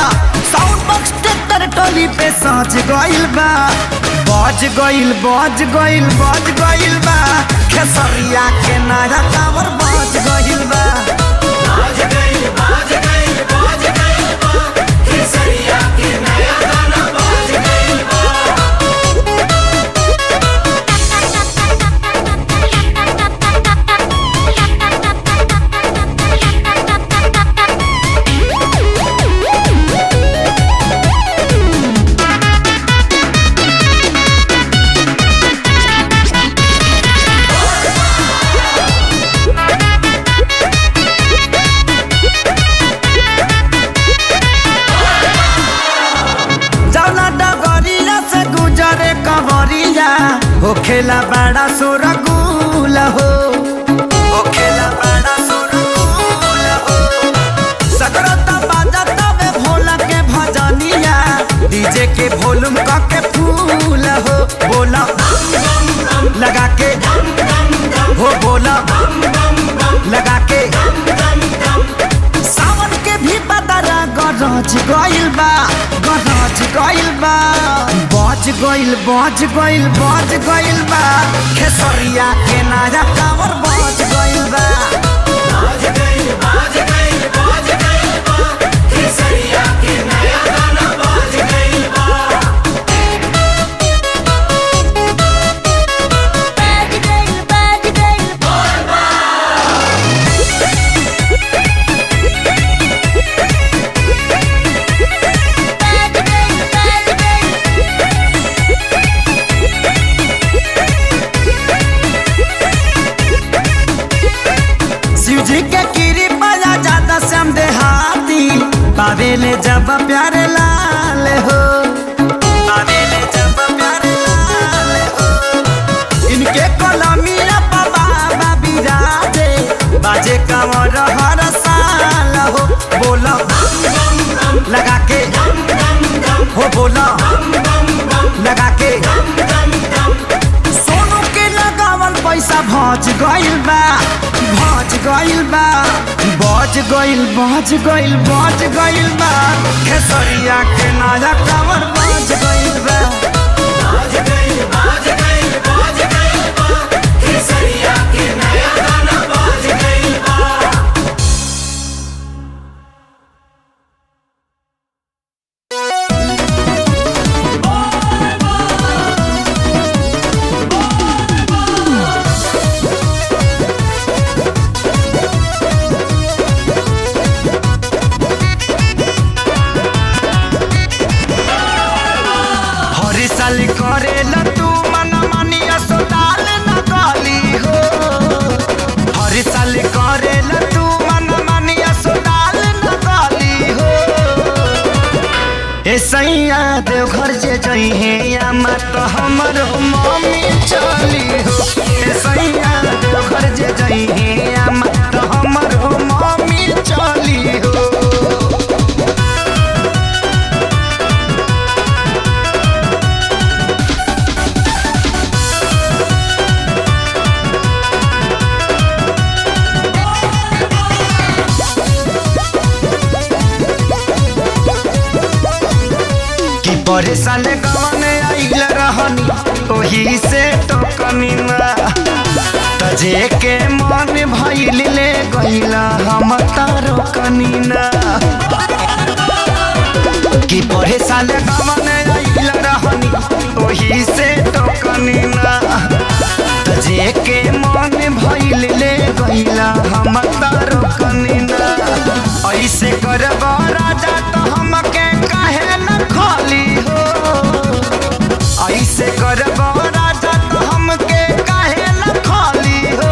sound box tractor टोली पे साँच गइल बा बाज गइल बा खेसरिया के नारा टावर बाज गइल बा हो खेला बड़ा सुरगुल हो खेला बड़ा सुरगुल हो सकरता बाजता में भोला के भजनिया डीजे के वॉल्यूम का के फूल हो बोला लगा के हो बोला लगा के सावन के भी बदरा गरज गइल बा बाज गइल बा खेसरिया के नारा टावर बाज गइल बा खेसरिया के नया गाना बाज गइल बा पावेले जब प्यारे लाल हो पावेले जब प्यारे लाल हो इनके कलमिया बाबा बिराजे बाजे कमर हर साल हो बोला लगा के हो बोला लगा के सोनू के लगावल पैसा भज गइल बा बाज गइल बा खेसरिया के नया टावर बाज गइल बा खेसरिया के नया गाना बाज गइल बा करेला तू मन मानिया सो डाल न गाली हो हर साल करेला तू मन मानिया सो डाल न गाली हो ए सैया देवघर जे जई है या मत हमर मम्मी चली हो ए सैया देवघर जे जई है या मत हमर मम्मी चली हो परे साल गवन आइल रहनी ओही से टोकनी ना तजे के मन भइल ले गइला हम तारो कनीना कि परे साल गवन आइल रहनी ओही से टोकनी ना तजे के मन भइल ले गइला हम तारो कनीना ऐसे करबा राजा तो हमके काहे न खाली हो ऐसे करबा राजा तो हमके काहे न खाली हो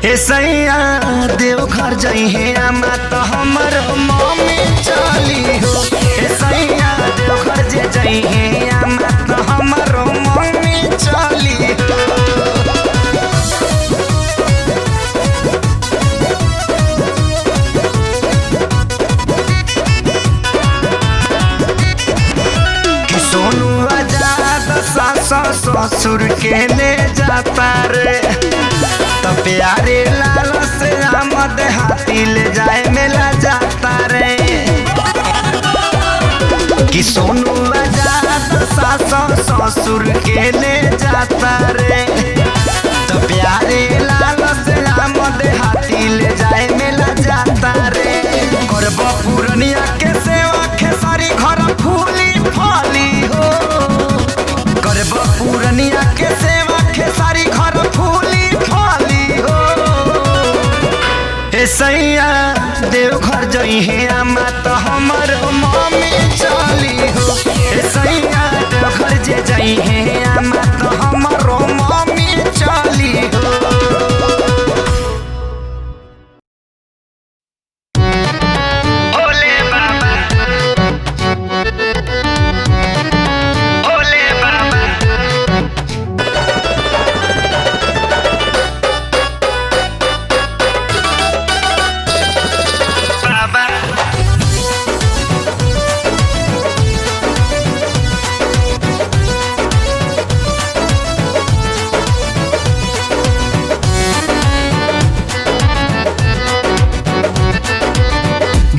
हे सैया देव घर जइहे आमा तो हमर मम्मी चली हो हे सैया देव घर जे जइहे आमा तो हमर मम्मी चली हो सोनू आजाद सास ससुर के ले जाता रे तो प्यारे लाल से आमद हाथी ले जाए मेला जाता रे कि सोनू आजाद सास ससुर के ले जाता रे तो प्यारे लाल से आमद हाथी ले जाए मेला जाता रे करब पूर्णिया के सेवा खेसारी घर फूली फली हो करब पूर्णिया के सेवा खेसारी घर फूली फली हो हे सैया देव घर जइहे आमा तो हमर मम्मी चली हो हे सैया देव घर जे जइहे आमा तो हमर मम्मी चली हो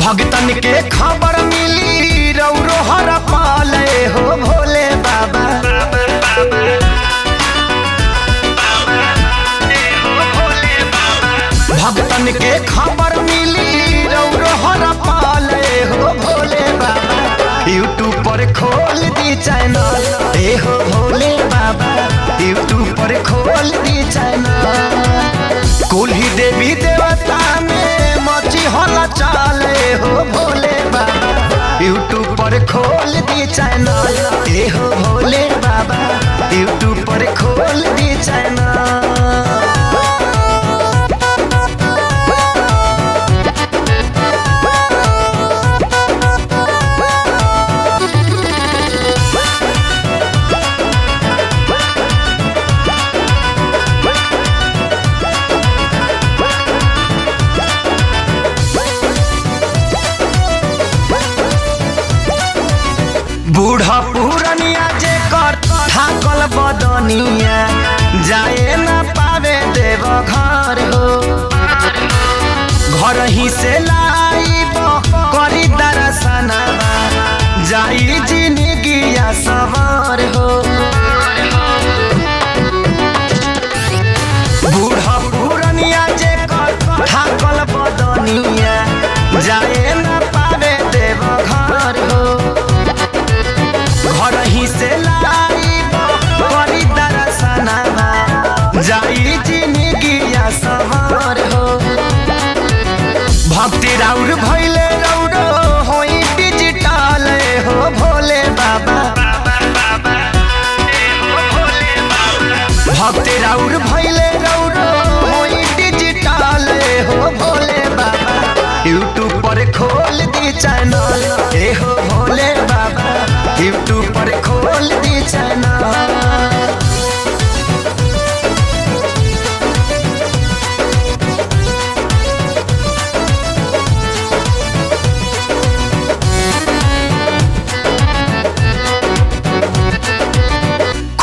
भगतन के खबर मिली रौरो हर पाले हो भोले बाबा भगतन के खबर मिली रौरो हर पाले हो भोले बाबा यूट्यूब पर खोल दी चैनल ए हो भोले बाबा यूट्यूब पर खोल दी चैनल कुल ही देवी देवता में मची होला चाले हो भोले बाबा यूट्यूब पर खोल दी चैनल ए हो भोले बाबा यूट्यूब पर खोल दी चैनल बूढ़ा पुरनिया जे कर थाकल बदनिया जाए न पावे देव घर हो घर ही से लाइब करी दर्शनवा जाई जिंदगिया सवार हो बूढ़ा पुरनिया जे कर थाकल बदनिया जाए न पावे देव घर हो घर ही से लाइब करी दर्शनवा जाई जिंदगिया सवार हो भक्ति राउर भइले रौरो होई डिजिटल हो भोले बाबा भक्ति राउर भइले रौरो होई डिजिटल हो भोले बाबा यूट्यूब पर खोल दी चैनल ए हो भोले बाबा यूट्यूब पर खोल दी चैनल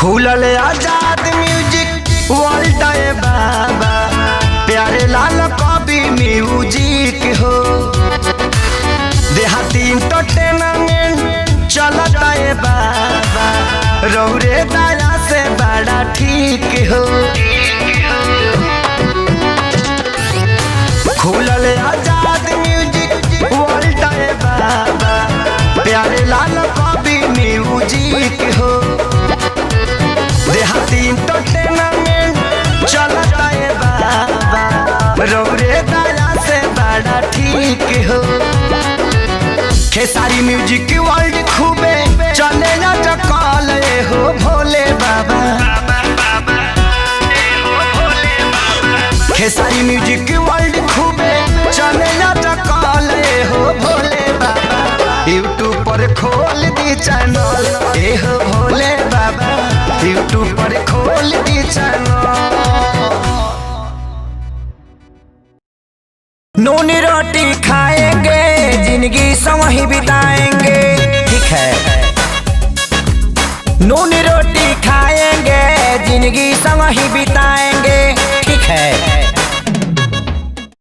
खुलल आजाद म्यूजिक वर्ल्ड बाबा प्यारे लाल कवि म्यूजिक हो देहाती एंटरटेनमेंट हो खुलल आजाद म्यूजिक वर्ल्ड है बाबा प्यारे लाल कवि म्यूजिक हो देहाती एंटरटेनमेंट चलता है बाबा रौरे दया से बड़ा ठीक हो खेसारी म्यूजिक वर्ल्ड खूबे चले ना चकाल हो भोले बाबा खेसारी म्यूजिक वर्ल्ड खूबे चले ना चकाल हो भोले बाबा यूट्यूब पर खोल दी चैनल ए हो भोले बाबा यूट्यूब पर खोल दी चैनल नून रोटी खाएंगे जिंदगी संग ही बिताएंगे ठीक है नून रोटी खाएंगे जिंदगी संग ही बिताएंगे ठीक है